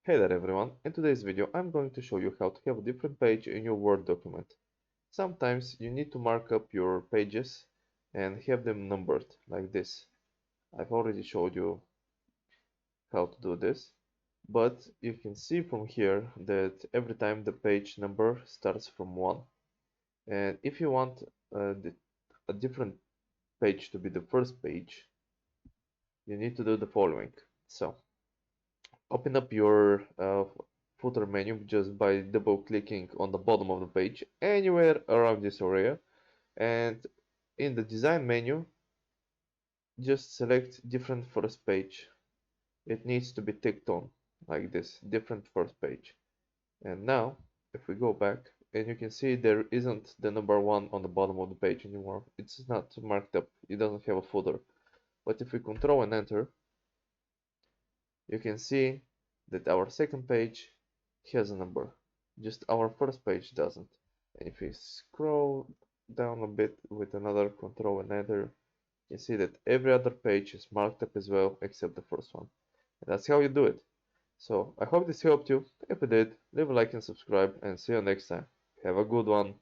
Hey there everyone, in today's video I'm going to show you how to have a different page in your Word document. Sometimes you need to mark up your pages and have them numbered like this. I've already showed you how to do this, but you can see from here that every time the page number starts from 1. And if you want a different page to be the first page, you need to do the following. So, open up your footer menu just by double clicking on the bottom of the page anywhere around this area, and in the design menu just select different first page. It needs to be ticked on like this, different first page. And now if we go back, and you can see there isn't the number 1 on the bottom of the page anymore. It's not marked up, it doesn't have a footer. But if we control and enter, you can see that our second page has a number, just our first page doesn't. And if we scroll down a bit with another control and enter, you see that every other page is marked up as well except the first one. And that's how you do it. So I hope this helped you. If it did, leave a like and subscribe, and see you next time. Have a good one.